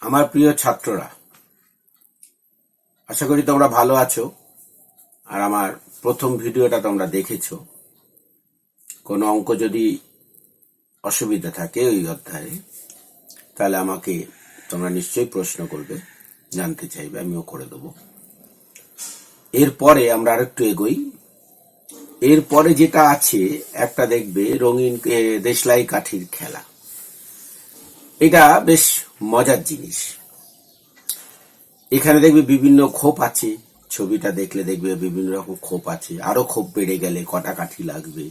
আমার প্রিয় ছাত্ররা, আশা করি তোমরা ভালো আছো। আর আমার প্রথম ভিডিওটা তোমরা দেখেছো। কোনো অঙ্ক যদি অসুবিধা থাকে ওই অধ্যায়ে, তাহলে আমাকে তোমরা নিশ্চয়ই প্রশ্ন করবে, জানতে চাইবে, আমিও করে দেবো। এরপরে আমরা আরেকটু এগোই। এরপরে যেটা আছে, একটা দেখবে রঙিন দেশলাই কাঠির খেলা। এটা বেশ মজার জিনিস। এখানে দেখবে বিভিন্ন খোপ আছে, ছবিটা দেখলে দেখবে বিভিন্ন রকম খোপ আছে। আরো খোপ বেড়ে গেলে কটা কাঠি লাগবে,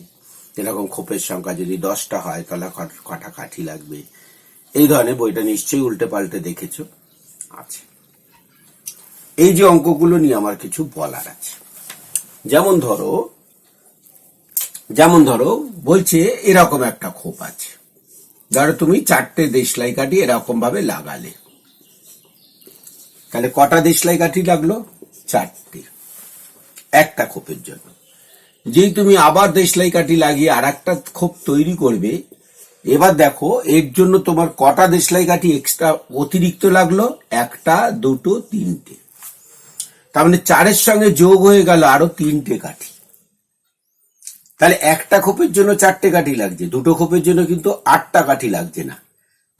এরকম খোপের সংখ্যা যদি 10টা হয় তাহলে কটা কাঠি লাগবে। এই ধরনের বইটা নিশ্চয়ই উল্টে পাল্টে দেখেছো আছে। এই যে অঙ্কগুলো নিয়ে আমার কিছু বলার আছে। যেমন ধরো বলছে এরকম একটা খোপ আছে, ধরো তুমি 4টে দেশলাই কাঠি এরকম ভাবে লাগালে, তাহলে কটা দেশলাই কাঠি লাগলো? 4টে, একটা খোপের জন্য। যেই তুমি আবার দেশলাই কাঠি লাগিয়ে আর একটা খোপ তৈরি করবে, এবার দেখো এর জন্য তোমার কটা দেশলাই কাঠি এক্সট্রা অতিরিক্ত লাগলো? 1টা, 2টো, 3টে। তার মানে 4-এর সঙ্গে যোগ হয়ে গেল আরো 3টে কাঠি। তাহলে একটা খোপের জন্য 4টে কাঠি লাগছে, 2টো খোপের জন্য কিন্তু 8টা কাঠি লাগছে না।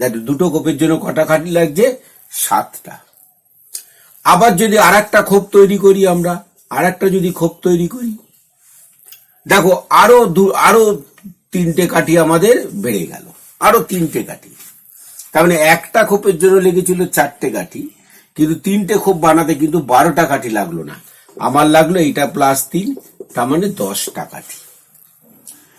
দেখ 2টো খোপের জন্য কটা কাঠি লাগছে? 7টা। আবার যদি আর একটা খোপ তৈরি করি, আমরা আর একটা যদি খোপ তৈরি করি, দেখো আরো 3টে কাঠি আমাদের বেড়ে গেল, আরো 3টে কাঠি। তার মানে একটা খোপের জন্য লেগেছিল 4টে কাঠি, কিন্তু 3টে খোপ বানাতে কিন্তু 12টা কাঠি লাগলো না, আমার লাগলো এইটা +3, তার মানে 10টা কাঠি।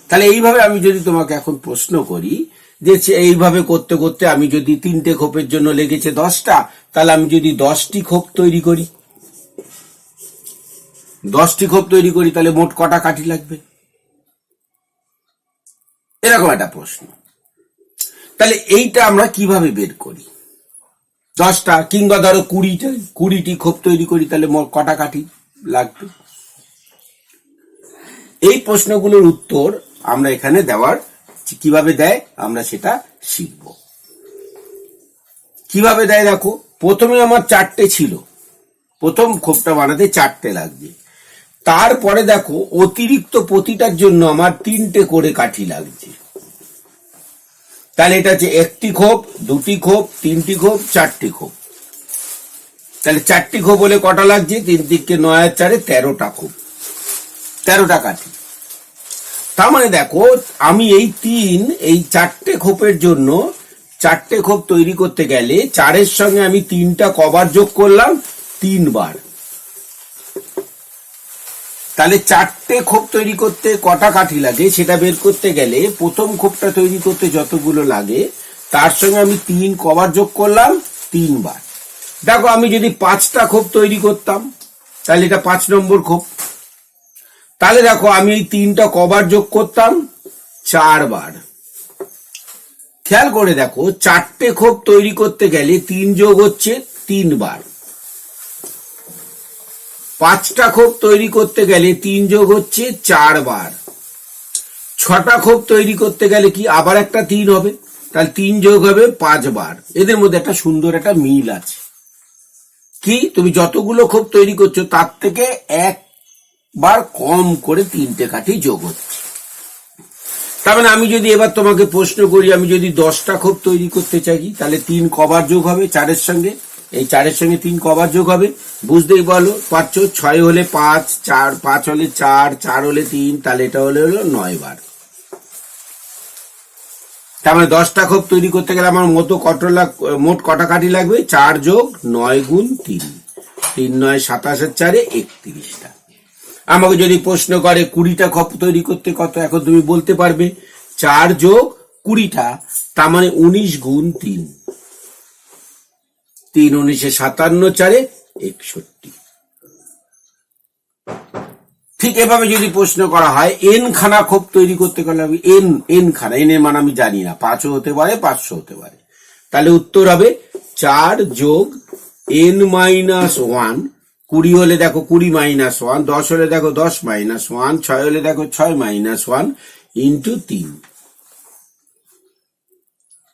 তাহলে এইভাবে আমি যদি তোমাকে এখন প্রশ্ন করি যে এইভাবে করতে করতে আমি যদি 3টে খোপের জন্য লেগেছে 10টা, তাহলে আমি যদি 10টি খোপ তৈরি করি, 10টি খোপ তৈরি করি, তাহলে মোট কটা কাঠি লাগবে? এরকম একটা প্রশ্ন। তাহলে এইটা আমরা কিভাবে বের করি? 10টা কিংবা ধরো 20টি খোপ তৈরি করি, তাহলে মোট কটা কাঠি লাগবে? এই প্রশ্নগুলোর উত্তর আমরা এখানে দেওয়ার কিভাবে দেয় আমরা সেটা শিখব। কিভাবে দেয় দেখো, প্রথমে আমার 4টে ছিল, প্রথম খোপটা বানাতে 4টে লাগবে। তারপরে দেখো অতিরিক্ত প্রতিটার জন্য আমার 3টে করে কাঠি লাগছে। তাহলে এটা হচ্ছে 1টি খোপ, 2টি খোপ, 3টি খোপ, 4টি খোপ। তাহলে 4টি খোপ হলে কটা লাগছে? 3 দিকে 9 আর 4-এ 13টা খোপ, 13টা কাঠি। তার মানে দেখো আমি এই 4টে খোপের জন্য 4টে খোপ তৈরি করতে গেলে 4-এর সঙ্গে আমি 3টা কবার যোগ করলাম 3 বার। তাহলে 4টে খোপ তৈরি করতে কটা কাঠি লাগে সেটা বের করতে গেলে প্রথম খোপটা তৈরি করতে যতগুলো লাগে তার সঙ্গে আমি 3 কবার যোগ করলাম? 3 বার। দেখো আমি যদি 5টা খোপ তৈরি করতাম, তাহলে এটা 5 নম্বর খোপ। তাহলে দেখো আমি এই 3টা কবার যোগ করতাম? 4 বার। খেয়াল করে দেখো 4টে খোপ তৈরি করতে গেলে 3 যোগ হচ্ছে 3 বার। 5টা খোপ তৈরি করতে গেলে 3 যোগ হচ্ছে 4 বার। 6টা খোপ তৈরি করতে গেলে কি আবার একটা 3 হবে, তাহলে 3 যোগ হবে 5 বার। এদের মধ্যে একটা সুন্দর একটা মিল আছে। কি তুমি যতগুলো খোপ তৈরি করছো তার থেকে একবার কম করে 3টে কাঠি যোগ হচ্ছে। তার মানে আমি যদি এবার তোমাকে প্রশ্ন করি, আমি যদি 10টা খোপ তৈরি করতে চাই, তাহলে 3 কবার যোগ হবে 4-এর সঙ্গে? এই 4-এর সঙ্গে 3 কবার যোগ হবে? বুঝতেই পারছো, 6 হলে 5, 5 হলে 4, 4 হলে 3, তাহলে এটা হলো 9 বার। তার মানে 10টা খোপ তৈরি করতে গেলে আমার মোট কটা কাঠি লাগবে? 4 যোগ 9 গুণ 3, 3 9 27 আর 4-এ 31টা। আমাকে যদি প্রশ্ন করে 20টা খোপ তৈরি করতে কত, এখন তুমি বলতে পারবে 4 যোগ 20টা, তার মানে 19 গুণ 3, 3 19 57, 4-এ 61। ঠিক এভাবে যদি প্রশ্ন করা হয় n খানা খোপ তৈরি করতে গেলে n খানা, n এর মান আমি জানি না, 5ও হতে পারে 500 হতে পারে, তাহলে উত্তর হবে 4 যোগ n মাইনাস 1। 20 হলে দেখো 20 মাইনাস 1, 10 হলে দেখো 10 মাইনাস 1, 6 হলে দেখো 6 মাইনাস 1 ইন্টু 3।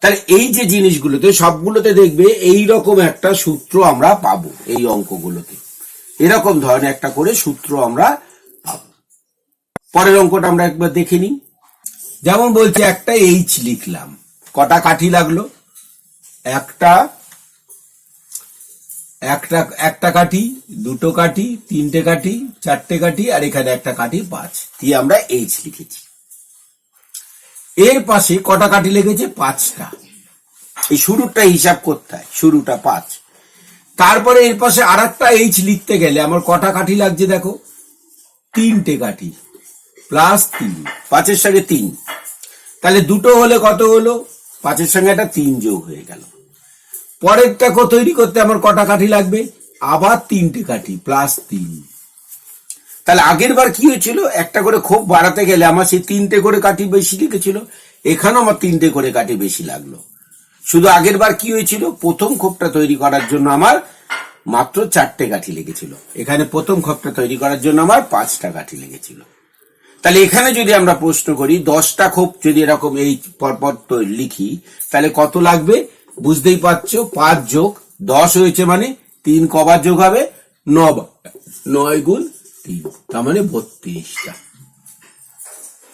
তাহলে এই যে জিনিসগুলোতে সবগুলোতে দেখবে এই রকম একটা সূত্র আমরা পাবো, এই অঙ্কগুলোতে এরকম ধরনের একটা করে সূত্র আমরা পাবো। পরের অঙ্কটা আমরা একবার দেখে নিই। যেমন বলছে একটা এইচ লিখলাম, কটা কাঠি লাগলো? একটা একটা একটা কাঠি, দুটো কাঠি, তিনটে কাঠি, চারটে কাঠি, আর এখানে একটা কাঠি 5 দিয়ে আমরা এইচ লিখেছি। এর পাশে কটা কাঠি লেগেছে? 5টা। এই শুরুটা হিসাব করতে হয়, শুরুটা 5। তারপরে এর পাশে আর একটা এইচ লিখতে গেলে আমার কটা কাঠি লাগছে দেখো, 3টে কাঠি প্লাস 3, 5-এর সঙ্গে 3, তাহলে দুটো হলে কত হলো? 5-এর সঙ্গে একটা 3 যোগ হয়ে গেল। পরেরটা তৈরি করতে আমার কটা কাঠি লাগবে? আবার 3টে কাঠি প্লাস 3। তাহলে আগের বার কি হয়েছিল, একটা করে খোপ বাড়াতে গেলে আমার সেই 3টে করে কাঠি বেশি লিখেছিল, এখানেও আমার 3টে করে কাঠি বেশি লাগলো। শুধু আগের বার কি হয়েছিল, প্রথম খোপটা তৈরি করার জন্য আমার মাত্র 4টে কাঠি লেগেছিল, এখানে প্রথম খোপটা তৈরি করার জন্য আমার 5টা কাঠি লেগেছিল। তাহলে এখানে যদি আমরা প্রশ্ন করি 10টা খোপ যদি এরকম এই পরপর লিখি তাহলে কত লাগবে? বুঝতেই পারছো, 5 যোগ 10 হয়েছে মানে 3 কবার যোগ হবে? 9 গুণ 3, তার মানে 32টা।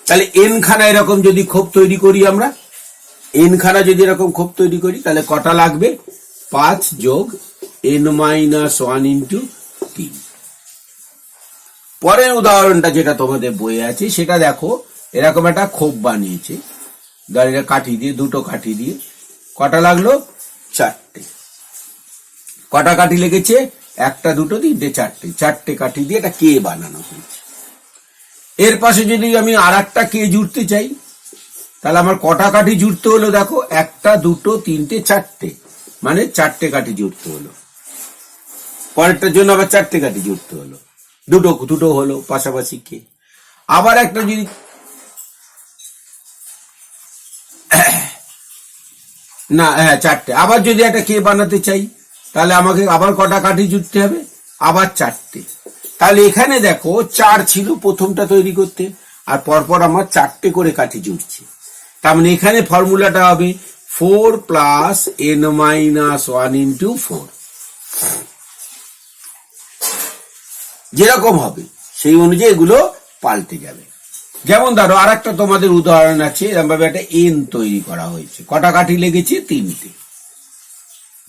তাহলে এন খানা এরকম যদি খোপ তৈরি করি আমরা, এন খানা যদি এরকম খোপ তৈরি করি তাহলে কটা লাগবে? 5 যোগ n-1 ইন্টু 3। পরের উদাহরণটা যেটা তোমাদের বইয়ে আছে সেটা দেখো, এরকম একটা খোপ বানিয়েছে, ধর এটা কাঠি দিয়ে, দুটো কাঠি দিয়ে, কটা লাগলো? 4টে। কটা কাঠি লেগেছে? 1, 2, 3, 4টে কাঠি দিয়ে এটা কে বানানো হয়েছে। এর পাশে যদি আমি আর একটা কে জুড়তে চাই তাহলে আমার কটা কাঠি জুড়তে হলো দেখো, 1, 2, 3, 4টে, মানে 4টে কাঠি জুড়তে হলো। পরেরটার জন্য আবার 4টে কাঠি জুড়তে হলো, দুটো হলো পাশাপাশি কে। আবার একটা যদি না, হ্যাঁ 4টে, আবার যদি একটা কে বানাতে চাই তাহলে আমাকে আবার কটা কাঠি জুড়তে হবে? আবার 4টে। তাহলে এখানে দেখো 4 ছিল প্রথমটা তৈরি করতে, আর পরপর আমার 4টে করে কাঠি জুড়ছে। তার মানে এখানে ফর্মুলাটা হবে 4 প্লাস n-1 ইন্টু 4। যেরকম হবে সেই অনুযায়ী এগুলো পাল্টে যাবে। যেমন ধরো আর একটা তোমাদের উদাহরণ আছে, এরকম ভাবে একটা এন তৈরি করা হয়েছে, কটা কাঠি লেগেছে? 3টে।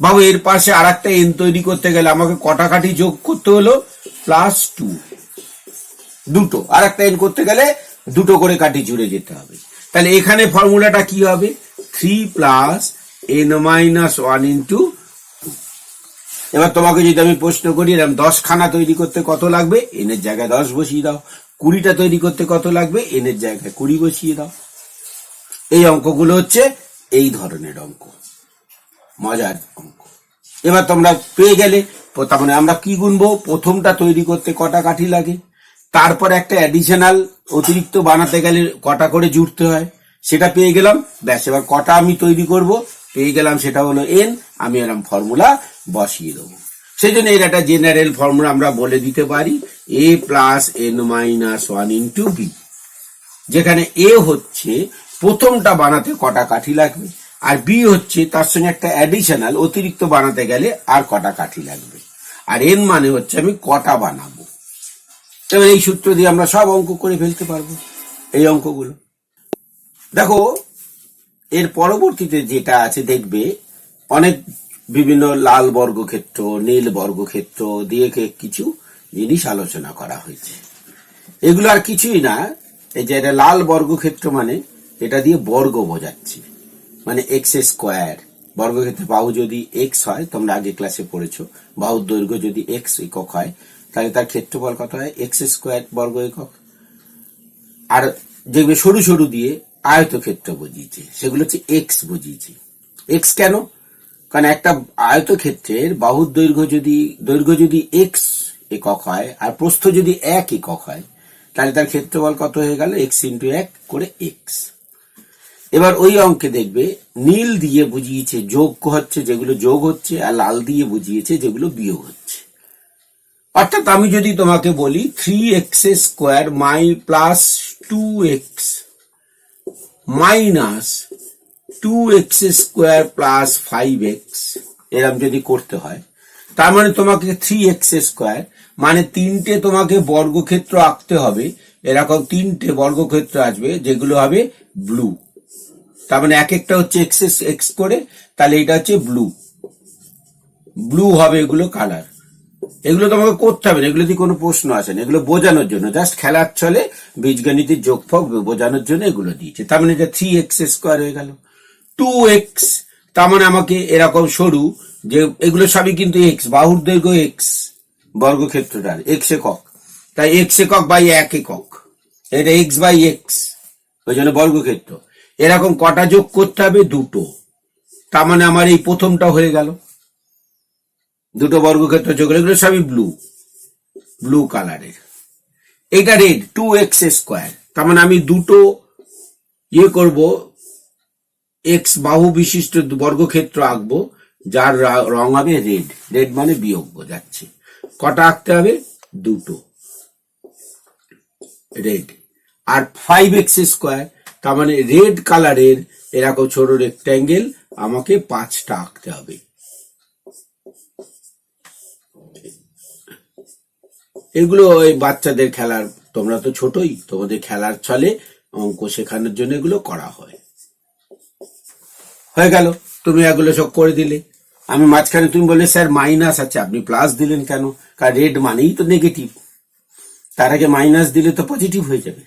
বাবু এর পাশে আর একটা এন তৈরি করতে গেলে আমাকে কটা কাঠি যোগ করতে হলো? প্লাস 2, দুটো। আর একটা এন করতে গেলে দুটো করে কাঠি জুড়ে যেতে হবে। তাহলে এখানে ফর্মুলাটা কি হবে? 3 প্লাস n-1 ইন্টু 2। এবার তোমাকে যদি আমি প্রশ্ন করি এরকম 10 খানা তৈরি করতে কত লাগবে? এন এর জায়গায় 10 বসিয়ে দাও। 20টা তৈরি করতে কত লাগবে? এন এর জায়গায় 20 বসিয়ে দাও। এই অঙ্কগুলো হচ্ছে এই ধরনের অঙ্ক, মজার অঙ্ক। এবার তোমরা পেয়ে গেলে, তার মানে আমরা কি গুনবো? প্রথমটা তৈরি করতে কটা কাঠি লাগে, তারপর একটা অ্যাডিশনাল অতিরিক্ত বানাতে গেলে কটা করে জুড়তে হয়, সেটা পেয়ে গেলাম। ব্যাস, এবার কটা আমি তৈরি করব পেয়ে গেলাম, সেটা হলো এন। আমি এরকম ফর্মুলা বসিয়ে দেবো। সেই জন্য এর একটা জেনারেল ফর্মুলা আমরা বলে দিতে পারি, a plus n-1 into B, যেখানে এ হচ্ছে প্রথমটা বানাতে কটা কাঠি লাগবে, আর বি হচ্ছে তার সঙ্গে একটা অ্যাডিশনাল অতিরিক্ত বানাতে গেলে আর কটা কাঠি লাগবে, আর এন মানে হচ্ছে আমি কটা বানাবো। এবার এই সূত্র দিয়ে আমরা সব অঙ্ক করে ফেলতে পারবো, এই অঙ্কগুলো। দেখো এর পরবর্তীতে যেটা আছে দেখবে, অনেক বিভিন্ন লাল বর্গক্ষেত্র, নীল বর্গক্ষেত্র দিয়ে কিছু জিনিস আলোচনা করা হয়েছে। এগুলো আর কিছুই না, এই যে এটা লাল বর্গক্ষেত্র মানে এটা দিয়ে বর্গ বোঝাচ্ছি, মানে এক্স স্কোয়ার। বর্গক্ষেত্রে বাহু যদি এক্স হয়, তোমরা আগে ক্লাসে পড়েছো, বাহুর দৈর্ঘ্য যদি এক্স একক হয় তাহলে তার ক্ষেত্রফল কত হয়? এক্স স্কোয়ার বর্গ একক। আর দেখবে সরু সরু দিয়ে আয়তক্ষেত্র বুঝিয়েছে, সেগুলো হচ্ছে এক্স বুঝিয়েছে। এক্স কেন? কারণ একটা আয়তক্ষেত্রের বাহুর দৈর্ঘ্য যদি এক্স একক হয় আর প্রস্থ যদি 1 একক হয় তাহলে তার ক্ষেত্রফল কত হয়ে গেল? এক্স ইন্টু 1 করে এক্স। এবার ওই অঙ্কে দেখবে নীল দিয়ে বুঝিয়েছে যোগ হচ্ছে যেগুলো যোগ হচ্ছে, আর লাল দিয়ে বুঝিয়েছে যেগুলো বিয়োগ হচ্ছে। অর্থাৎ আমি যদি তোমাকে বলি 3x square plus 2x minus 2x² plus 5x এরকম যদি করতে হয়, তার মানে তোমাকে 3x² মানে তিনটে তোমাকে বর্গক্ষেত্র আঁকতে হবে। এরকম তিনটে বর্গক্ষেত্র আসবে যেগুলো হবে ব্লু। তার মানে এক একটা হচ্ছে এক্স করে, তাহলে এটা হচ্ছে ব্লু। ব্লু হবে এগুলো কালার। এগুলো তোমাকে করতে হবে না, এগুলোতে কোনো প্রশ্ন আসে না, এগুলো বোঝানোর জন্য, জাস্ট খেলার ছলে বীজগণিতের যোগফল বোঝানোর জন্য এগুলো দিয়েছে। তার মানে এটা 3x² হয়ে গেল। 2x তার মানে আমাকে এরকম সরু, যে এগুলো সবই কিন্তু এক্স, বাহুর দৈর্ঘ্য এক্স, বর্গক্ষেত্রটার এক্স একক, তাই এক্স একক বাই 1 একক, এটা এক্স বাই এক্স, ওই জন্য বর্গক্ষেত্র। এরকম কটা যোগ করতে হবে? দুটো। তার মানে আমার এই প্রথমটা হয়ে গেল, দুটো বর্গক্ষেত্র যোগ, এগুলো সবই ব্লু, ব্লু কালারের। এটা রেড 2x², তার মানে আমি দুটো ইয়ে করব, এক্স বাহু বিশিষ্ট বর্গক্ষেত্র আঁকবো, যার রং হবে রেড। রেড মানে বিয়োগ বোঝাচ্ছে। কটা আঁকতে হবে? দুটো রেড। আর 5x², তার মানে রেড কালারের এরকম ছোট রেক্ট্যাঙ্গেল আমাকে 5টা আঁকতে হবে। এগুলো ওই বাচ্চাদের খেলার, তোমরা তো ছোটই, তোমাদের খেলার ছলে অঙ্ক শেখানোর জন্য এগুলো করা হয়। হয়ে গেল, তুমি এগুলো সব করে দিলে। আমি মাঝখানে তুমি বললে স্যার মাইনাস আছে, আপনি প্লাস দিলেন কেন? কারণ রেড মানেই তো নেগেটিভ, তার আগে মাইনাস দিলে তো পজিটিভ হয়ে যাবে,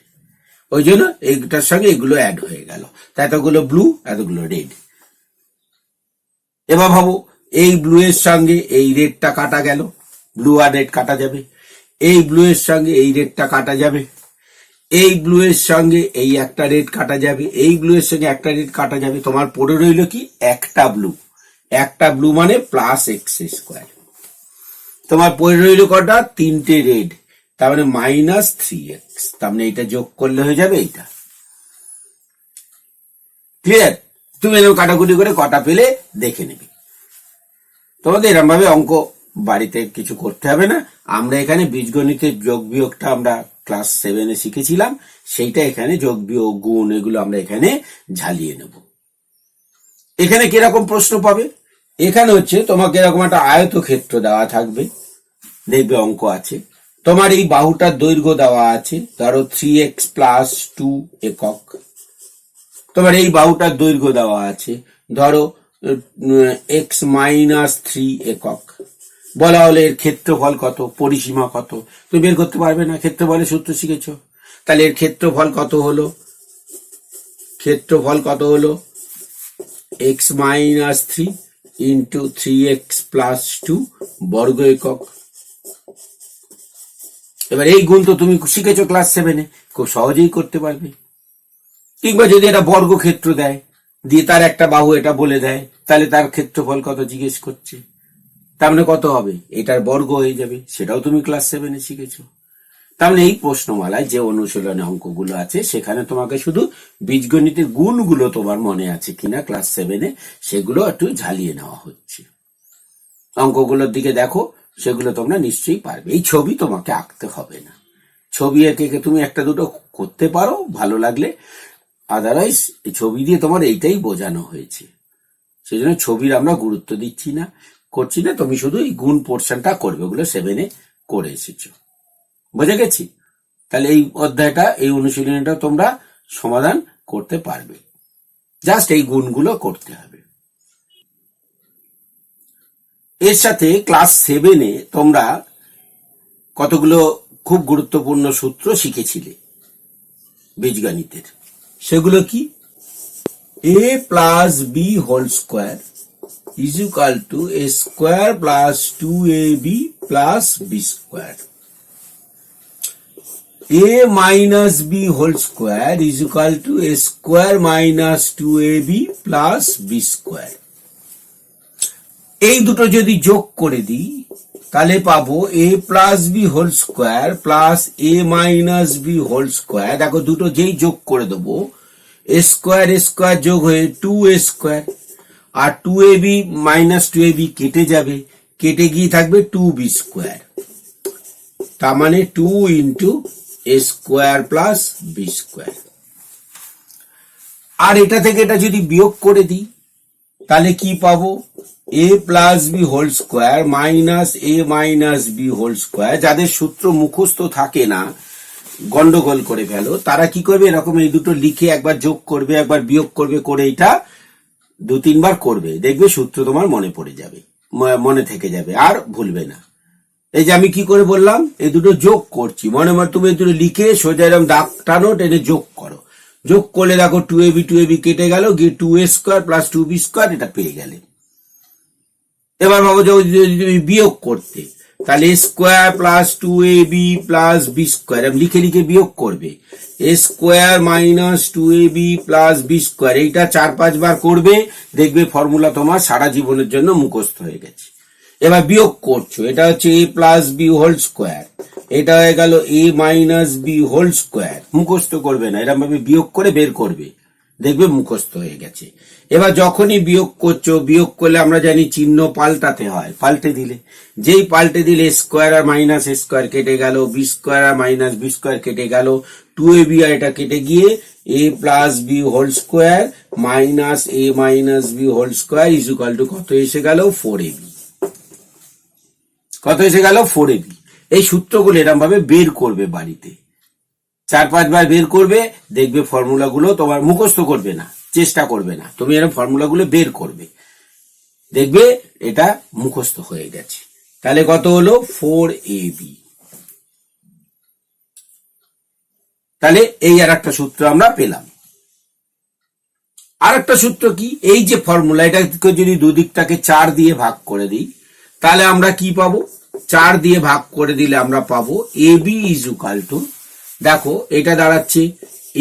ওই জন্য এইটার সঙ্গে এগুলো অ্যাড হয়ে গেল। তা এতগুলো ব্লু, এতগুলো রেড। এবার ভাবো, এই ব্লু এর সঙ্গে এই রেডটা কাটা গেল, ব্লু আর রেড কাটা যাবে। এই ব্লু এর সঙ্গে এই রেডটা কাটা যাবে। এই ব্লু এর সঙ্গে এই একটা রেড কাটা যাবে। এই ব্লু এর সঙ্গে একটা রেড কাটা যাবে। তোমার পড়ে রইল কি? একটা ব্লু। একটা ব্লু মানে প্লাস x²। তোমার পড়ে রইল কটা? তিনটে রেড, তার মানে -3x। তার মানে এটা যোগ করলে হয়ে যাবে এইটা। ক্লিয়ার? তুমি এরকম কাটাকুটি করে কটা পেলে দেখে নেবে। তোমাদের এরকম ভাবে অঙ্ক বাড়িতে কিছু করতে হবে না। আমরা এখানে বীজগণিতের যোগ বিয়োগটা আমরা ক্লাস 7-এ শিখেছিলাম, সেইটা এখানে যোগ বিয়োগ গুণ এগুলো আমরা এখানে ঝালিয়ে নেব। এখানে কিরকম প্রশ্ন পাবে? এখানে হচ্ছে তোমাকে এরকম একটা আয়তক্ষেত্র দেওয়া থাকবে, দেখবে অঙ্ক আছে। তোমার এই বাহুটার দৈর্ঘ্য দেওয়া আছে, ধরো 3x + 2 একক। তোমার এই বাহুটার দৈর্ঘ্য দেওয়া আছে, ধরো x - 3 একক। বলা হলে এর ক্ষেত্রফল কত, পরিসীমা কত, তুমি বের করতে পারবে না, ক্ষেত্রফলের সূত্র শিখেছো। তাহলে এর ক্ষেত্রফল কত হলো? ক্ষেত্রফল কত হলো? x - 3 × 3x + 2 বর্গ একক। এবার এই গুণ তো তুমি শিখেছো ক্লাস 7-এ, খুব সহজেই করতে পারবে। কিংবা যদি এটা বর্গক্ষেত্র দেয়, দিয়ে তার একটা বাহু এটা বলে দেয়, তাহলে তার ক্ষেত্রফল কত জিজ্ঞেস করছে, তার মানে কত হবে? এটার বর্গ হয়ে যাবে, সেটাও তুমি ক্লাস 7-এ শিখেছো। তার মানে এই প্রশ্নমালায় যে অনুশীলনে অঙ্কগুলো আছে, সেখানে তোমাকে শুধু বীজগণিতের গুণগুলো তোমার মনে আছে কিনা ক্লাস 7-এ, সেগুলো একটু ঝালিয়ে নেওয়া হচ্ছে। অঙ্কগুলোর দিকে দেখো, সেগুলো তোমরা নিশ্চয়ই পারবে। এই ছবি তোমাকে আঁকতে হবে না, ছবি এঁকে তুমি একটা দুটো করতে পারো ভালো লাগলে, আদারওয়াইজ এই ছবি দিয়ে তোমার এইটাই বোঝানো হয়েছে, সেই জন্য ছবির আমরা গুরুত্ব দিচ্ছি না, করছি না। তুমি শুধু এই গুণ পোর্শনটা করবে, ওগুলো 7-এ করে এসেছো, বুঝে গেছি? তাহলে এই অধ্যায়টা, এই অনুশীলনীটা তোমরা সমাধান করতে পারবে, জাস্ট এই গুণগুলো করতে হবে। এর সাথে ক্লাস 7-এ তোমরা কতগুলো খুব গুরুত্বপূর্ণ সূত্র শিখেছিলে বীজগণিতের, সেগুলো কি? a + b² = a² + 2ab + b²। a - b² = a² - 2ab + b²। এই দুটো যদি যোগ করে দিই, তাহলে পাবো a + b² + a - b²। দেখো দুটো যেই যোগ করে দেবো, a² যোগ হয়ে 2a², আর 2ab - 2ab কেটে যাবে, কেটে গিয়ে থাকবে 2b²। তার মানে 2 × a² + b²। আর এটা থেকে এটা যদি বিয়োগ করে দিই তাহলে কি পাবো, a plus b whole square minus a minus b whole square. যাদের সূত্র মুখস্থ থাকে না, গন্ডগোল করে ফেলো, তারা কি করবে, এরকম এই দুটো লিখে একবার যোগ করবে একবার বিয়োগ করবে, করে এটা 2-3 বার করবে, দেখবে সূত্র তোমার মনে পড়ে যাবে, মনে থেকে যাবে, আর ভুলবে না। এই যে আমি কি করে বললাম, এই দুটো যোগ করছি, মনে মনে তুমি এই দুটো লিখে সোজা এরকম দাগ টানো, টেনে যোগ করো। যোগ করলে দেখো 2ab কেটে গেল, গিয়ে 2a square plus 2b square, এটা পেয়ে গেলে। এবার ভাবো যদি তুমি বিয়োগ করতে, তাহলে square plus 2ab plus b square লিখে লিখে বিয়োগ করবে, a square minus 2ab plus b square, এইটা 4-5 বার করবে, দেখবে ফর্মুলা তোমার সারা জীবনের জন্য মুখস্থ হয়ে গেছে। এবার বিয়োগ করছো, এটা হচ্ছে এ প্লাস বি হোল স্কোয়ার, এটা হয়ে গেল এ মাইনাস বি হোল স্কোয়ার। মুখস্থ করবে না, এরকম ভাবে বিয়োগ করে বের করবে, দেখবে মুখস্থ হয়ে গেছে। এবার যখনই বিয়োগ করছো, বিয়োগ করলে আমরা জানি চিহ্ন পাল্টাতে হয়, পাল্টে দিলে, যেই পাল্টে দিলে স্কোয়ার আর মাইনাস স্কোয়ার কেটে গেল, বি স্কোয়ার আর মাইনাস বি স্কোয়ার কেটে গেল, 2ab আর এটা কেটে গিয়ে a plus b whole square minus a minus b whole square is equal to কত এসে গেল, 4ab। কত এসে গেল, 4ab। এই সূত্রগুলো এরকম ভাবে বের করবে বাড়িতে, 4-5 বার বের করবে, দেখবে ফর্মুলাগুলো তোমার মুখস্থ করবে না, চেষ্টা করবে না, তুমি এরকম ফর্মুলাগুলো বের করবে, দেখবে এটা মুখস্থ হয়ে গেছে। তাহলে কত হলো, 4ab। তাহলে এই আর একটা সূত্র আমরা পেলাম। আর একটা সূত্র কি, এই যে ফর্মুলা, এটাকে যদি দুদিকটাকে 4 দিয়ে ভাগ করে দিই, তাহলে আমরা কি পাবো, 4 দিয়ে ভাগ করে দিলে আমরা পাবো ab ইজ ইকুয়াল টু, দেখো এটা দাঁড়াচ্ছে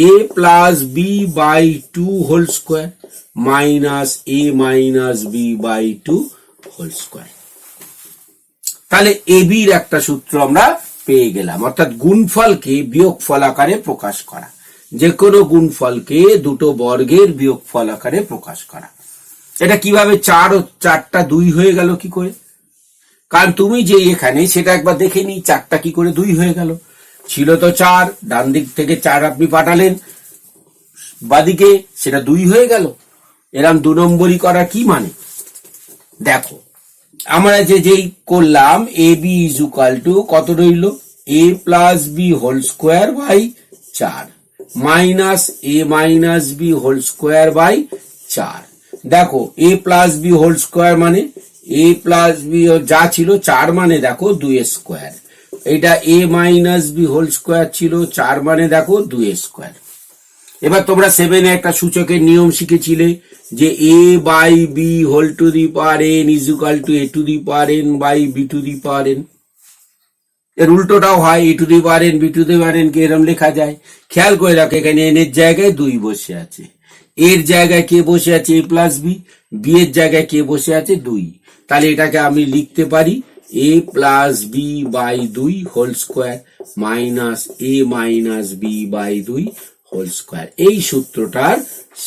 a plus b by 2 whole square minus a minus b by 2 whole square. তাহলে এবির একটা সূত্র আমরা পেয়ে গেলাম, অর্থাৎ গুণফলকে বিয়োগফল আকারে প্রকাশ করা, যে কোনো গুণফলকে দুটো বর্গের বিয়োগফল আকারে প্রকাশ করা। এটা কিভাবে 4 ও 4টা 2 হয়ে গেল কি করে, কারণ তুমি যে এখানে সেটা একবার দেখে নি, 4টা কি করে 2 হয়ে গেল, ছিল তো 4, ডান দিক থেকে 4 আপনি পাঠালেন বাদিকে, সেটা 2 হয়ে গেল। এরকম 2 নম্বরই করা কি মানে, দেখো আমরা যেই করলাম a b is equal to কত রইল, a plus b whole square by 4 minus a minus b whole square by 4। দেখো a plus b whole square মানে এ প্লাস বি যা ছিল 4 মানে দেখো 2 স্কোয়ার, এটা এ মাইনাস বি হোল স্কোয়ার ছিল 4 মানে দেখো 2 স্কোয়ার। এবার তোমরা 7-এ একটা সূচকের নিয়ম শিখেছিলে যে a by b whole to the power n is equal to a to the power n by b to the power n. এর উল্টোটাও হয়, a to the power n b to the power n কে এরকম লেখা যায়। খেয়াল করে রাখো, এখানে এন এর জায়গায় 2 বসে আছে, এর জায়গায় কে বসে আছে এ প্লাস বি, বি এর জায়গায় কে বসে আছে 2, তাহলে এটাকে আমি লিখতে পারি a plus b by 2 whole square minus a minus b by 2 whole square, এই সূত্রটার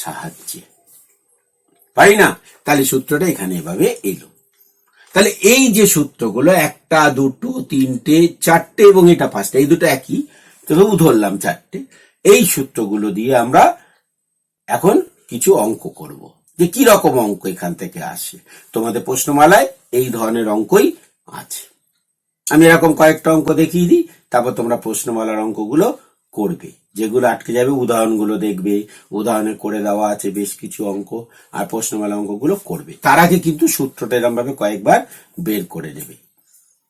সাহায্যে, পারি না? তাহলে সূত্রটা এখানে এভাবে এলো। তাহলে এই যে সূত্রগুলো 1, 2, 3, 4 এবং এটা 5, এই দুটো একই, তবু ধরলাম 4, এই সূত্রগুলো দিয়ে আমরা এখন কিছু অঙ্ক করব, যে কি রকম অঙ্ক এখান থেকে আসে। তোমাদের প্রশ্নমালায় এই ধরনের অঙ্কই আছে, আমি এরকম কয়েকটা অঙ্ক দেখিয়ে দিই, তারপর তোমরা প্রশ্নমালার অঙ্কগুলো করবে, যেগুলো আটকে যাবে উদাহরণগুলো দেখবে, উদাহরণে করে দেওয়া আছে বেশ কিছু অঙ্ক, আর প্রশ্নমালা অঙ্কগুলো করবে। তার আগে কিন্তু সূত্রটা এরকম ভাবে কয়েকবার বের করে নেবে,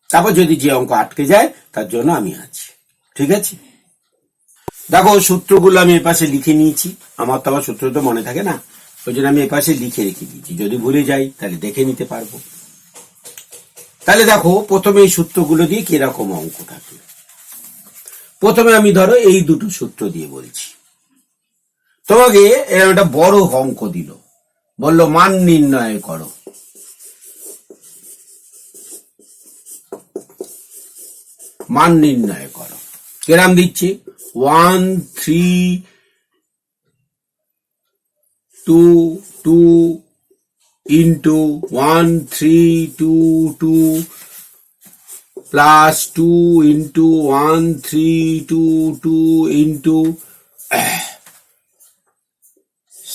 তারপর যদি যে অঙ্ক আটকে যায় তার জন্য আমি আছি, ঠিক আছে? দেখো সূত্রগুলো আমি এপাশে লিখে নিয়েছি, আমার তো আবার সূত্র তো মনে থাকে না, ওই জন্য আমি এপাশে লিখে রেখে দিয়েছি, যদি ভুলে যাই তাহলে দেখে নিতে পারবো। তাহলে দেখো প্রথমে এই সূত্রগুলো দিয়ে কিরকম অঙ্ক থাকে। প্রথমে আমি ধরো এই দুটো সূত্র দিয়ে বলছি, তোমাকে এরকম একটা বড় অঙ্ক দিল, বললো মান নির্ণয় করো। মান নির্ণয় করো কেরাম দিচ্ছে 1 3 2 2 into 1 3 2 2 plus 2 into 1 3 2 2 into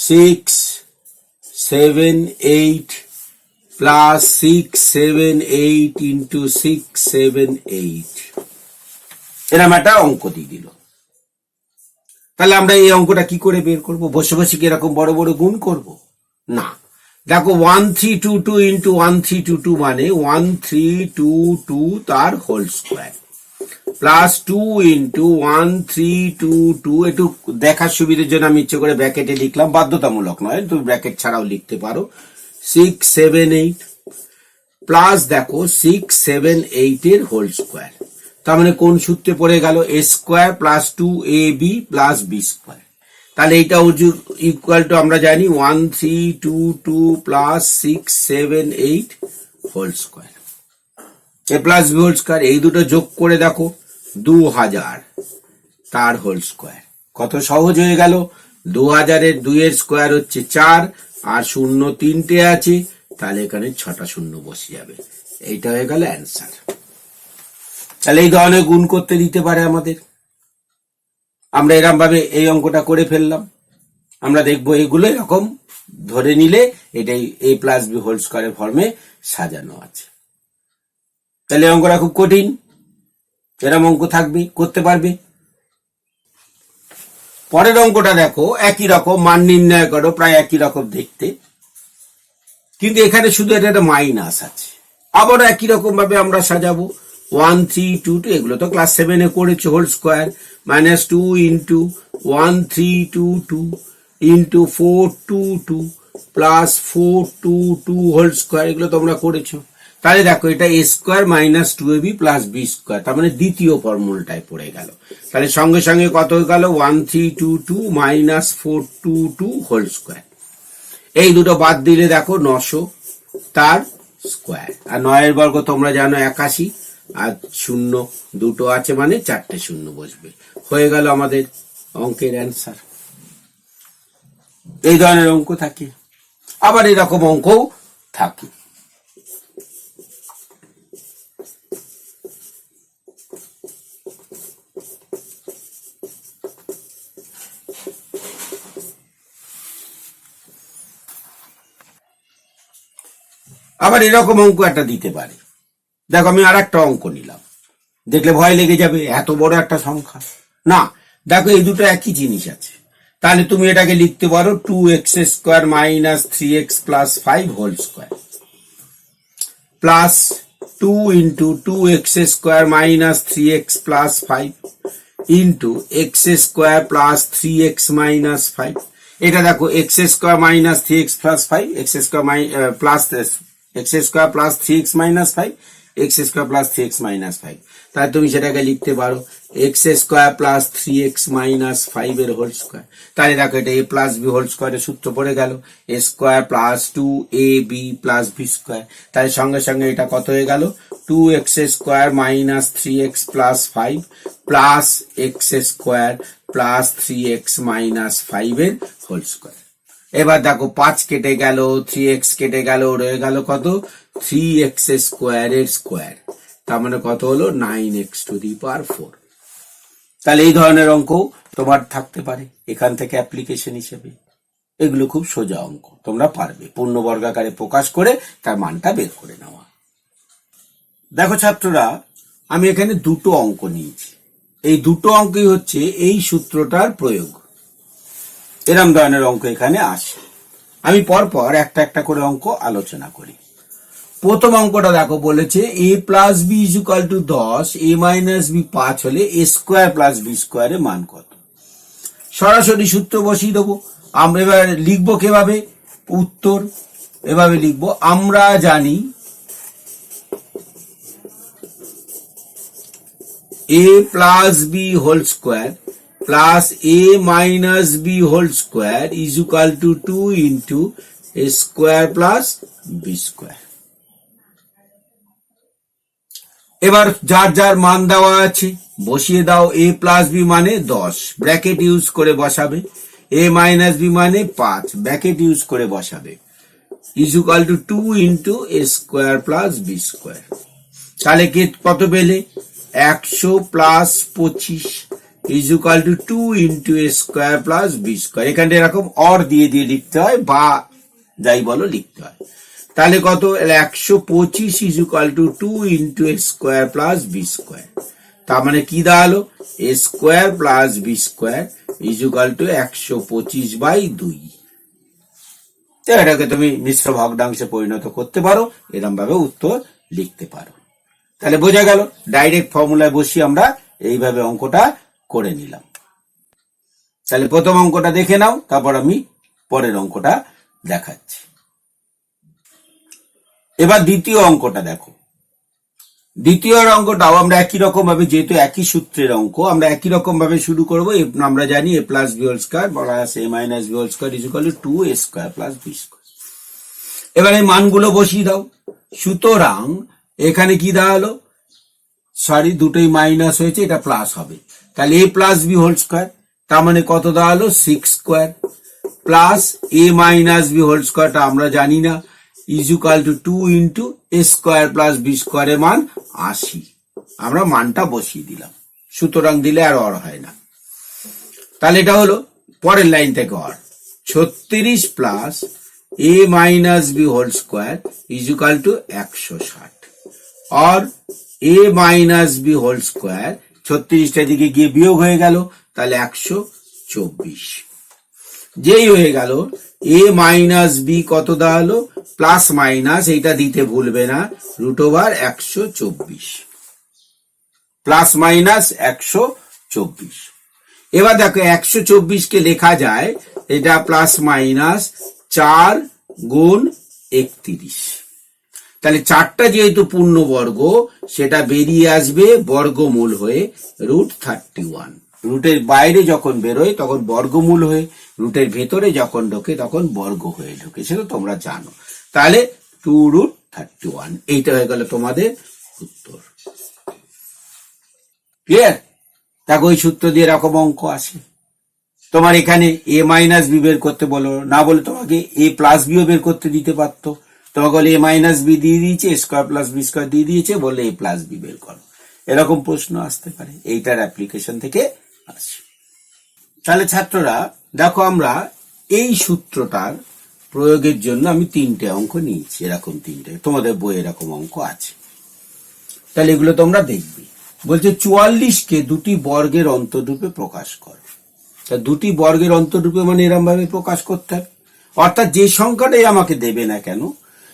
678 plus 678 into 678, এরকম একটা অঙ্ক দিয়ে দিল। তাহলে আমরা এই অঙ্কটা কি করে বের করব? বসে বসে কি এরকম বড় বড় গুণ করব? না, দেখো 1322 ইন্টু 1322 মানে 1322 তার হোল স্কোয়ার প্লাস 2 ইন্টু 1322, একটু দেখার সুবিধার জন্য আমি ইচ্ছে করে ব্র্যাকেটে লিখলাম, বাধ্যতামূলক নয়, তুমি ব্র্যাকেট ছাড়াও লিখতে পারো। 678 প্লাস দেখো 678 এর হোল স্কোয়ার, তার মানে কোন সূত্রে পড়ে গেল? A square plus 2ab plus b square. তাহলে এইটা ইকুয়াল টু আমরা জানি 1322 plus 678 whole square, a plus b whole square. এই দুটো যোগ করে দেখো 2000 তার হোল স্কোয়ার। কত সহজ হয়ে গেল? 2000 এর 2 এর স্কোয়ার হচ্ছে 4, আর 0 3টে আছে, তাহলে এখানে 6টা শূন্য বসে যাবে। এইটা হয়ে গেল অ্যান্সার। তাহলে এই ধরনের গুণ করতে দিতে পারে আমাদের, আমরা এরকম ভাবে এই অঙ্কটা করে ফেললাম। আমরা দেখবো এগুলো এরকম ধরে নিলে এটাই a প্লাস বি হোল স্কোয়ারের ফর্মে সাজানো আছে। তাহলে অঙ্কটা খুব কঠিন, এরকম অঙ্ক থাকবে, করতে পারবে। পরের অঙ্কটা দেখো, একই রকম মান নির্ণয় করো, প্রায় একই রকম দেখতে, কিন্তু এখানে শুধু এটা একটা মাইনাস আছে। আবার একই রকম ভাবে আমরা সাজাবো 1322, এগুলো তো ক্লাস 7-এ করেছে, whole square minus 2 into 1322 into 422 plus 422 whole square, এগুলো তোমরা করেছো। তাহলে দেখো এটা a square minus 2ab plus b square, তার মানে দ্বিতীয় ফর্মুলাটায় পড়ে গেল। তাহলে সঙ্গে সঙ্গে কত হয়ে গেল? 1322 মাইনাস 422 হোল স্কোয়ার। এই দুটো বাদ দিলে দেখো 900 তার স্কোয়ার, আর 9 এর বর্গ তোমরা জানো 81, আর 0 দুটো আছে মানে 4টে শূন্য বসবে। হয়ে গেল আমাদের অঙ্কের অ্যান্সার। এই ধরনের অঙ্ক থাকে, আবার এরকম অঙ্কও থাকে। আবার এরকম অঙ্ক একটা দিতে পারে। দেখো আমি আর একটা অঙ্ক নিলাম, দেখলে ভয় লেগে যাবে এত বড় একটা সংখ্যা। না, দেখো এই দুটো একই জিনিস আছে, তাহলে তুমি এটাকে লিখতে পারো 2x square minus 3x plus 5 whole square plus 2 into 2x square minus 3x plus 5 into x square plus 3x minus 5। এটা দেখো x square minus 3x plus 5, x square plus x square plus 3x minus 5, x square plus 3x minus 5। তাহলে তুমি সেটাকে লিখতে পারো x square plus 3x minus 5 এর whole square. তাহলে দেখো এটা a প্লাস বি হোল স্কোয়ারের সূত্র পড়ে গেল, a square plus 2ab plus b square. তাহলে সঙ্গে সঙ্গে এটা কত হয়ে গেল? 2x square minus 3x plus 5 plus x square plus 3x minus 5 এর হোল স্কোয়ার। এবার দেখো 5 কেটে গেল, 3x কেটে গেল, রয়ে গেল কত? 3x স্কোয়ার এর স্কোয়ার, তার মানে কত হলো? 9x টু দি পাওয়ার 4। তাহলে এই ধরনের অঙ্ক তোমার থাকতে পারে এখান থেকে অ্যাপ্লিকেশন হিসেবে। এগুলো খুব সোজা অঙ্ক, তোমরা পারবে পূর্ণবর্গাকারে প্রকাশ করে তার মানটা বের করে নেওয়া। দেখো ছাত্ররা, আমি এখানে দুটো অঙ্ক নিয়েছি, এই দুটো অঙ্কই হচ্ছে এই সূত্রটার প্রয়োগ। এরম ধরনের অঙ্ক এখানে আসে। আমি পরপর একটা একটা করে অঙ্ক আলোচনা করি। প্রথম অঙ্কটা দেখো, বলেছে a plus b is equal to 10, a minus b 5 হলে a স্কোয়ার প্লাস বি স্কোয়ারের মান কত? সরাসরি সূত্র বসিয়ে দেবো। আমরা এবার লিখবো কিভাবে? উত্তর এভাবে লিখবো, আমরা জানি a plus b whole square plus a minus b whole square is equal to 2 into a square plus b square. এবার যার যার মান দেওয়া আছে বসিয়ে দাও। a প্লাস বি মানে 10, ব্র্যাকেট ইউজ করে বসাবে। a মাইনাস বি মানে 5, ব্র্যাকেট ইউজ করে বসাবে। Is equal to 2 into a square plus b square. তাহলে কত পেলে? 100 plus 25 is equal to 2 into a square plus b square. এখানে এরকম অর দিয়ে দিয়ে লিখতে হয় বা যাই বলো লিখতে হয়। তাহলে কত, 125 is equal to 2 into a square plus b square. তার মানে কি দাঁড়ালো, a square plus b square is equal to 125/2। এটাকে তুমি মিশ্র ভগ্নাংশে পরিণত করতে পারো, এরকম ভাবে উত্তর লিখতে পারো। তাহলে বোঝা গেল, ডাইরেক্ট ফর্মুলায় বসিয়ে আমরা এইভাবে অঙ্কটা করে নিলাম। তাহলে প্রথম অঙ্কটা দেখে নাও, তারপর আমি পরের অঙ্কটা দেখাচ্ছি। এবার দ্বিতীয় অঙ্কটা দেখো। দ্বিতীয় অঙ্কটাও আমরা একই রকম ভাবে, যেহেতু একই সূত্রের অঙ্ক, আমরা একই রকম ভাবে শুরু করবো। আমরা জানি a plus b whole square plus a minus b whole square is equal to 2a square plus b square. এবার এই মানগুলো বসিয়ে দাও। সুতরাং এখানে কি দাঁড়ালো, সরি দুটোই মাইনাস হয়েছে, এটা প্লাস হবে। তাহলে a plus b whole square, তার মানে কত দাঁড়ালো 6 square, plus a minus b whole স্কোয়ারটা আমরা জানি না, is equal to 2 into a square plus b স্কোয়ারের মান 80। আমরা মানটা বসিয়ে দিলাম, সুতরাং দিলে আর অর হয় না। তাহলে এটা হলো পরের লাইন থেকে or, 36 plus a minus b whole square is equal to 160, और a minus b whole square 36টা দিকে গিয়ে বিয়োগ হয়ে গেল, তাহলে 124। যেই হয়ে গেল a মাইনাস বি কত দাঁড়ালো, প্লাস মাইনাস এইটা দিতে ভুলবে না, √124 প্লাস মাইনাস 124। এবার দেখো 124 কে লেখা যায়, এটা প্লাস মাইনাস 4 গুণ 31। তাহলে 4টা যেহেতু পূর্ণ বর্গ, সেটা বেরিয়ে আসবে বর্গমূল হয়ে √31। রুটের বাইরে যখন বেরোয় তখন বর্গমূল হয়ে, রুটের ভেতরে যখন ঢোকে তখন বর্গ হয়ে ঢোকে, সেটা তোমরা জানো। তাহলে 2√31, এইটা হয়ে গেল তোমাদের উত্তর। ক্লিয়ার? দেখো ওই সূত্র দিয়ে এরকম অঙ্ক আসে। তোমার এখানে a মাইনাস বি বের করতে বলো, না বলে তোমাকে a প্লাস বিও বের করতে দিতে পারতো। তোমাকে বলে a মাইনাস বি দিয়ে দিয়েছে, স্কোয়ার প্লাস বি স্কোয়ার দিয়ে দিয়েছে, বলে a প্লাস বি বের করো। এরকম প্রশ্ন আসতে পারে, এইটার অ্যাপ্লিকেশন থেকে আসে। তাহলে ছাত্ররা দেখো, আমরা এই সূত্রটার প্রয়োগের জন্য আমি 3টে অঙ্ক নিয়েছি, এরকম 3টে, তোমাদের বই এরকম অঙ্ক আছে। তাহলে এগুলো তোমরা দেখবে। বলছে 44কে দুটি বর্গের অন্তরূপে প্রকাশ করো। তা দুটি বর্গের অন্তরূপে মানে এরকম ভাবে প্রকাশ করতে হবে, অর্থাৎ যে সংখ্যাটাই আমাকে দেবে না কেন,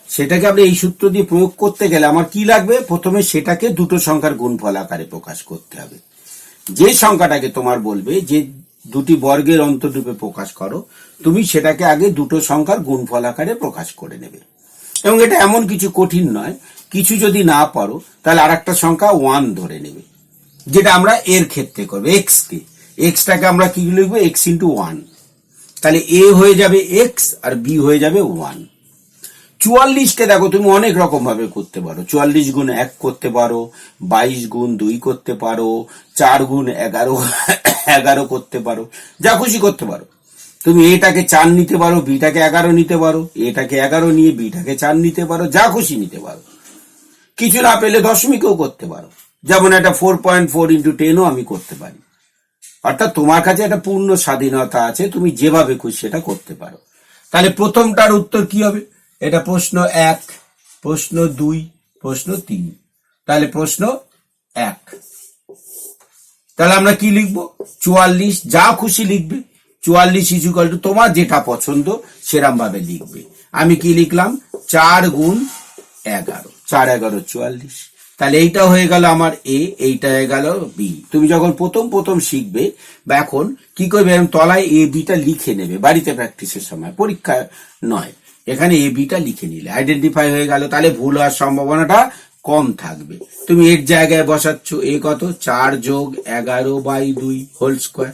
সেটাকে আমরা এই সূত্র দিয়ে প্রয়োগ করতে গেলে আমার কি লাগবে, প্রথমে সেটাকে দুটো সংখ্যার গুণফল আকারে প্রকাশ করতে হবে। যে সংখ্যাটাকে তোমার বলবে যে দুটি বর্গের অন্তরূপে প্রকাশ করো, তুমি সেটাকে আগে দুটো সংখ্যার গুণফল আকারে প্রকাশ করে নেবে। এবং এটা এমন কিছু কঠিন নয়, কিছু যদি না পারো তাহলে আর একটা সংখ্যা 1 ধরে নেবে, যেটা আমরা এর ক্ষেত্রে করবো। এক্সটাকে আমরা কি লিখবো, x ইন্টু 1। তাহলে a হয়ে যাবে x আর b হয়ে যাবে 1। 44কে দেখো তুমি অনেক রকম ভাবে করতে পারো, 44 গুণ 1 করতে পারো, 22 গুণ 2 করতে পারো, 4 গুণ 11 করতে পারো, যা খুশি করতে পারো। তুমি এটাকে 4 নিতে পারো, বিটাকে 11 নিতে পারো, এটাকে 11 নিয়ে বিটাকে 4 নিতে পারো, যা খুশি নিতে পারো। কিছু না পেলে দশমিকেও করতে পারো, যেমন একটা 4.4 ইন্টু 10ও আমি করতে পারি। অর্থাৎ তোমার কাছে একটা পূর্ণ স্বাধীনতা আছে, তুমি যেভাবে খুশি সেটা করতে পারো। তাহলে প্রথমটার উত্তর কি হবে, এটা প্রশ্ন 1, প্রশ্ন 2, প্রশ্ন 3। তাহলে প্রশ্ন 1, তাহলে আমরা কি লিখবো, 44, যা খুশি লিখবে। 44 ইজ ইকুয়াল টু তোমার যেটা পছন্দ সেরকম ভাবে লিখবে। আমি কি লিখলাম, 4 গুণ 11, 4 11 44। তাহলে এইটা হয়ে গেল আমার এ, এইটা হয়ে গেল বি। তুমি যখন প্রথম শিখবে বা এখন কি করবে, তলায় এ বিটা লিখে নেবে বাড়িতে প্র্যাকটিসের সময়, পরীক্ষা নয়। এখানে এ বিটা লিখে নিলে আইডেন্টিফাই হয়ে গেল, তাহলে ভুল হওয়ার সম্ভাবনাটা কম থাকবে। তুমি এর জায়গায় বসাচ্ছ এ কত, 4 যোগ 11/2 হোল স্কোয়ার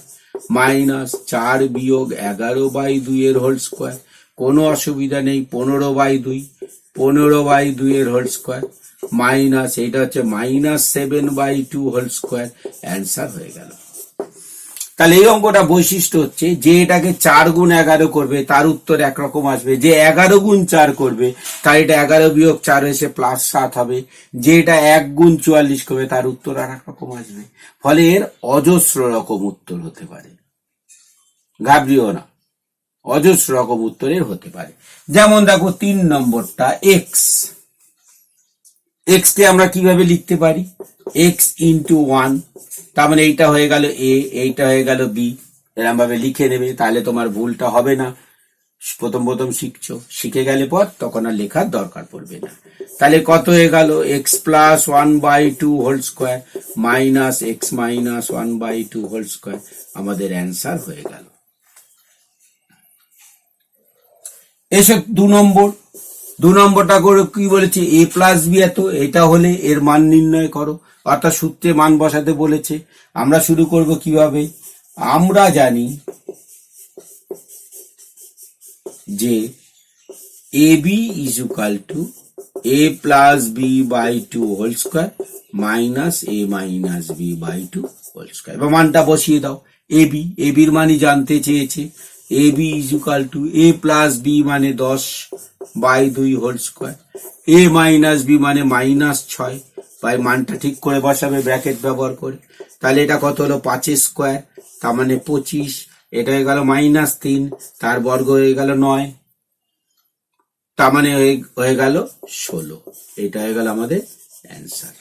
মাইনাস 4 বিয়োগ 11/2 এর হোল স্কোয়ার, কোনো অসুবিধা নেই, 15/2, 15/2 এর হোল স্কোয়ার মাইনাস এইটা হচ্ছে -7/2 হোল স্কোয়ার। অ্যান্সার হয়ে গেল। তাহলে এই অঙ্কটা বৈশিষ্ট্য হচ্ছে যে এটাকে 4 গুণ 11 করবে তার উত্তর একরকম আসবে, যে 11 গুণ 4 করবে তার এটা 11 বিয়োগ 4 এসে প্লাস 7 হবে, যে এটা 1 গুণ 44 করবে তার উত্তর আর এক রকম আসবে। ফলে এর অজস্র রকম উত্তর হতে পারে, ঘাবড়িও না, অজস্র রকম উত্তরের হতে পারে। যেমন দেখো 3 নম্বরটা এক্স, এক্স কে আমরা কিভাবে লিখতে পারি, এক্স ইন্টু 1, তার মানে এইটা হয়ে গেল এ, এইটা হয়ে গেল বি, এরকম ভাবে লিখে নেবে, তাহলে তোমার ভুলটা হবে না। প্রথম প্রথম শিখছো, শিখে গেলে পর তখন আর লেখার দরকার পড়বে না। তাহলে কত হয়ে গেল, x plus 1/2 whole square minus x minus 1/2 whole square, আমাদের অ্যান্সার হয়ে গেল। এসব 2 নম্বরটা করে কি বলেছে, এ প্লাস বি এত, এটা হলে এর মান নির্ণয় করো, অর্থাৎ সূত্রে মান বসাতে বলেছে। আমরা শুরু করব কিভাবে, আমরা জানি যে a b is equal to a plus b by 2 whole square minus a minus b by 2 whole square. এবার মানটা বসিয়ে দাও, এ বির মানই জানতে চেয়েছে, a b is equal to a plus b মানে 10/2 whole square, a minus b মানে -6, বাই মানটা ঠিক করে বসাবে ব্র্যাকেট ব্যবহার করে। তাহলে এটা কত হলো 5 স্কোয়ার, তার মানে 25, এটা হয়ে গেল -3, তার বর্গ হয়ে গেল 9, তার মানে হয়ে গেল 16। এটা হয়ে গেল আমাদের অ্যান্সার।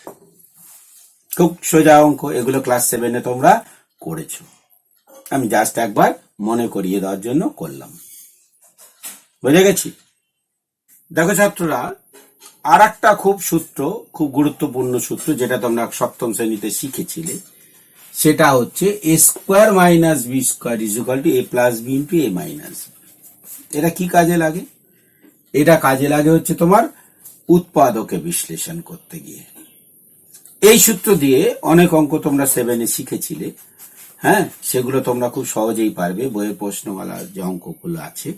খুব সোজা অঙ্ক, এগুলো ক্লাস 7-এ তোমরা করেছো, আমি জাস্ট একবার মনে করিয়ে দেওয়ার জন্য করলাম। বুঝে গেছি? দেখো ছাত্ররা, আর একটা খুব গুরুত্বপূর্ণ সূত্র যেটা তোমরা 7ম শ্রেণীতে শিখেছিলে, সেটা হচ্ছে a square minus b square is equal to a plus b into a minus. এটা কি কাজে লাগে? এটা কাজে লাগে হচ্ছে তোমার উৎপাদকে বিশ্লেষণ করতে গিয়ে। এই সূত্র দিয়ে অনেক অঙ্ক তোমরা 7-এ শিখেছিলে, হ্যাঁ, সেগুলো তোমরা খুব সহজেই পারবে। বইয়ের প্রশ্নমালা যে অঙ্কগুলো আছে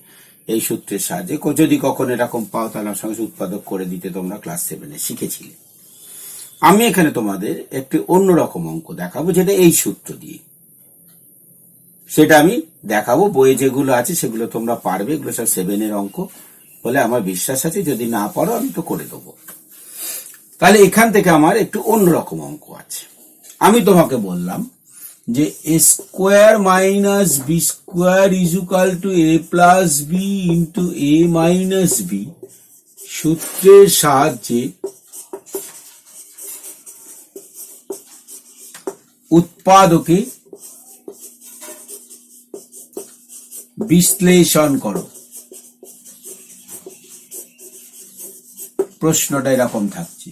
এই সূত্রের সাহায্যে, যদি কখন এরকম পাও তাহলে আমার সঙ্গে উৎপাদক করে দিতে তোমরা ক্লাস 7-এ শিখেছিলে। আমি এখানে তোমাদের একটি অন্যরকম অঙ্ক দেখাবো, যেটা এই সূত্র দিয়ে, সেটা আমি দেখাবো। বইয়ে যেগুলো আছে সেগুলো তোমরা পারবে, এগুলো সব 7-এর অঙ্ক বলে আমার বিশ্বাস আছে। যদি না পারো আমি তো করে দেবো। তাহলে এখান থেকে আমার একটু অন্যরকম অঙ্ক আছে। আমি তোমাকে বললাম যে a square minus b square is equal to a plus b into a minus b সূত্রের সাহায্যে উৎপাদকে বিশ্লেষণ করো। প্রশ্নটা এরকম থাকছে,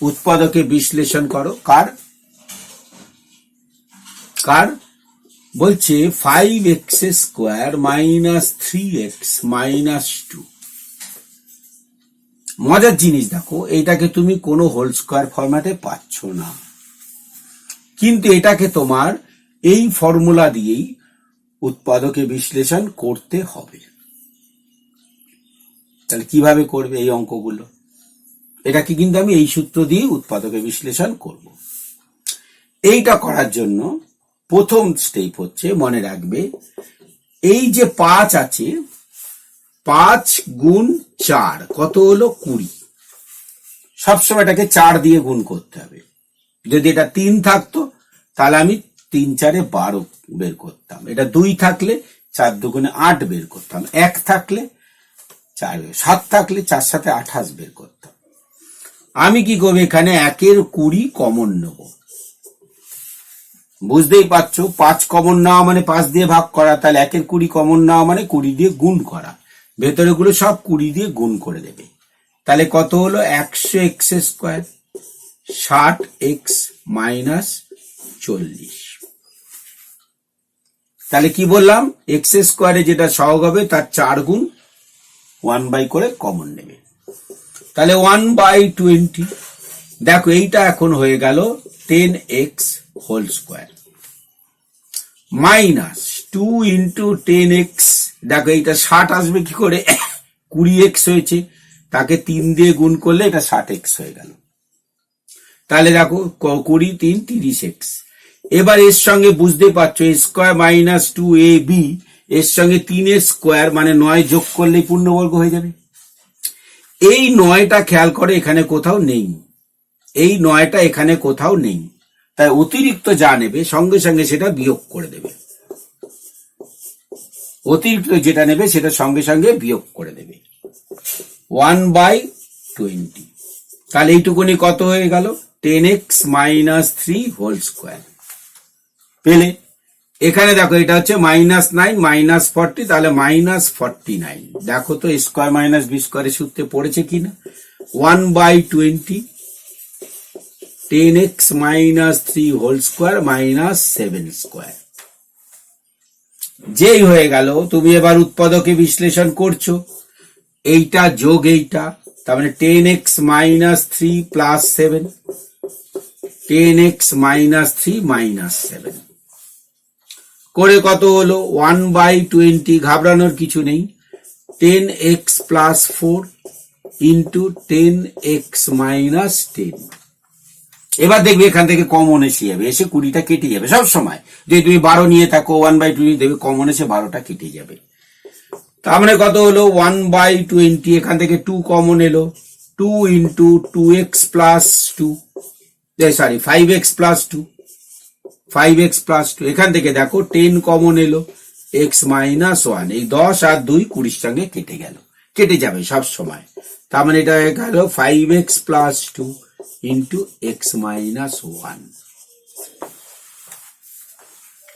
উৎপাদকে বিশ্লেষণ করো কার বলছে 5x square minus 3x minus 2। মজার জিনিস দেখো, এইটাকে তুমি কোনো হোল স্কোয়ার ফরম্যাটে পাচ্ছ না, কিন্তু এটাকে তোমার এই ফর্মুলা দিয়েই উৎপাদকে বিশ্লেষণ করতে হবে। তাহলে কিভাবে করবে এই অঙ্কগুলো? এটাকে কিন্তু আমি এই সূত্র দিয়ে উৎপাদকে বিশ্লেষণ করব। এইটা করার জন্য প্রথম স্টেপ হচ্ছে, মনে রাখবে এই যে 5 আছে, 5 গুণ 4 কত হলো 20। সবসময় এটাকে 4 দিয়ে গুণ করতে হবে। যদি এটা 3 থাকতো তাহলে আমি 3 4 12 বের করতাম, এটা 2 থাকলে 4 2 8 বের করতাম, 1 থাকলে 4, 7 থাকলে 4 7 28 বের করতাম। আমি কি করবো, এখানে 1-এর 20 কমন নেব। বুঝতেই পারছো, 5 কমন নেওয়া মানে 5 দিয়ে ভাগ করা, তাহলে 1-এর 20 কমন নেওয়া মানে 20 দিয়ে গুণ করা, ভেতরে গুলো সব 20 দিয়ে গুণ করে দেবে। তাহলে কত হলো 100x স্কোয়ার 60x মাইনাস 40। তাহলে কি বললাম, এক্স স্কোয়ারে যেটা সহগ হবে তার 4 গুণ 1 করে কমন নেবে, তাহলে 1/20। দেখো এইটা এখন হয়ে গেল 10x whole square minus 2 into 10x। দেখো এইটা 60 আসবে কি করে, 20x হয়েছে, তাকে 3 দিয়ে গুণ করলে এটা 60x হয়ে গেল। তাহলে দেখো 20 3 30x, এবার এর সঙ্গে বুঝতে পারছো স্কোয়ার মাইনাস 2ab এর সঙ্গে 3 স্কোয়ার মানে 9 যোগ করলেই পূর্ণবর্গ হয়ে যাবে। এই 9টা খেয়াল করে এখানে কোথাও নেই, এই 9টা এখানে কোথাও নেই, তাই অতিরিক্ত যা নেবে সঙ্গে সঙ্গে সেটা বিয়োগ করে দেবে, অতিরিক্ত যেটা নেবে সেটা সঙ্গে সঙ্গে বিয়োগ করে দেবে। 1/20, তাহলে এইটুকুনি কত হয়ে গেল 10x - 3 হোল স্কোয়ার পেলে। এখানে দেখো এটা হচ্ছে -9 - 40, তাহলে -49। দেখো তো স্কোয়ার মাইনাস বি স্কোয়ারের সূত্রে পড়েছে কিনা। 1/20 10x - 3 হোল স্কোয়ার -7 স্কোয়ার। যেই হয়ে গেল, তুমি এবার উৎপাদকে বিশ্লেষণ করছো, এইটা যোগ এইটা, তার মানে 10x - 3 প্লাস 7, 10x - 3 -7 করে কত হলো 1/20। ঘাবড়ানোর কিছু নেই, 10x প্লাস 4 ইন্টু 10x - 10। এবার দেখবে এখান থেকে কমন এসে যাবে, এসে 20টা কেটে যাবে। সব সময় যদি তুমি 12 নিয়ে থাকো 1/20 দেখবে কমন এসে 12টা কেটে যাবে। তার মানে কত হলো 1/20, এখান থেকে 2 কমন এলো, 2 into 2x plus 2, sorry 5x plus 2, 5x plus 2। এখান থেকে দেখো 10 কমন এলো, x - 1, এই 10 আর 2 20 সঙ্গে কেটে গেল, কেটে যাবে সব সময়। তার মানে এটা হয়ে গেল 5x প্লাস 2 ইন্টু x - 1।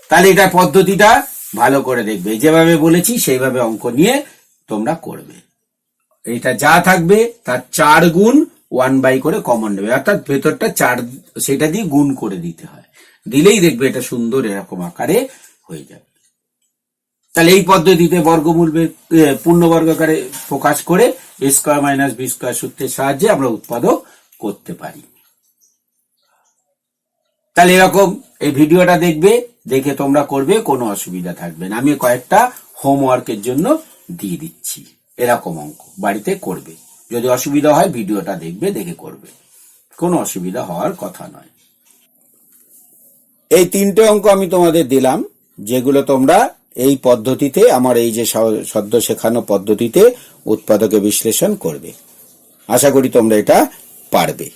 তাহলে এটা পদ্ধতিটা ভালো করে দেখবে, যেভাবে বলেছি সেইভাবে অঙ্ক নিয়ে তোমরা করবে। এটা যা থাকবে তার 4 গুণ 1/, করে কমন নেবে, অর্থাৎ ভেতরটা 4 সেটা দিয়ে গুণ করে দিতে হয়, দিলেই দেখবে এটা সুন্দর এরকম আকারে হয়ে যাবে। তাহলে এই পদ্ধতিতে বর্গমূল পূর্ণবর্গ আকারে প্রকাশ করে স্কোয়ার মাইনাস বি স্কোয়ার সূত্রের সাহায্যে আমরা উৎপাদক করতে পারি। তাহলে এরকম এই ভিডিওটা দেখবে, দেখে তোমরা করবে, কোনো অসুবিধা থাকবে না। আমি কয়েকটা হোমওয়ার্কের জন্য দিয়ে দিচ্ছি, এরকম অঙ্ক বাড়িতে করবে। যদি অসুবিধা হয় ভিডিওটা দেখবে, দেখে করবে, কোনো অসুবিধা হওয়ার কথা নয়। এই 3টে অঙ্ক আমি তোমাদের দিলাম, যেগুলো তোমরা এই পদ্ধতিতে, আমার এই যে সদ্য শেখানো পদ্ধতিতে উৎপাদকে বিশ্লেষণ করবে। আশা করি তোমরা এটা পারবে।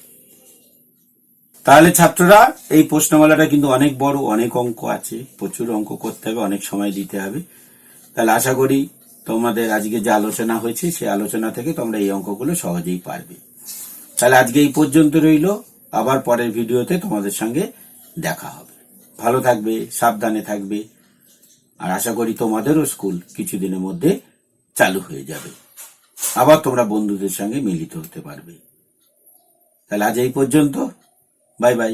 তাহলে ছাত্ররা, এই প্রশ্নমালাটা কিন্তু অনেক বড়, অনেক অঙ্ক আছে, প্রচুর অঙ্ক করতে হবে, অনেক সময় দিতে হবে। তাহলে আশা করি তোমাদের আজকে যে আলোচনা হয়েছে সেই আলোচনা থেকে তোমরা এই অঙ্কগুলো সহজেই পারবে। তাহলে আজকে এই পর্যন্ত রইল, আবার পরের ভিডিওতে তোমাদের সঙ্গে দেখা হবে। ভালো থাকবে, সাবধানে থাকবে, আর আশা করি তোমাদেরও স্কুল কিছুদিনের মধ্যে চালু হয়ে যাবে, আবার তোমরা বন্ধুদের সঙ্গে মিলিত হতে পারবে। তাহলে আজ এই পর্যন্ত, বাই বাই।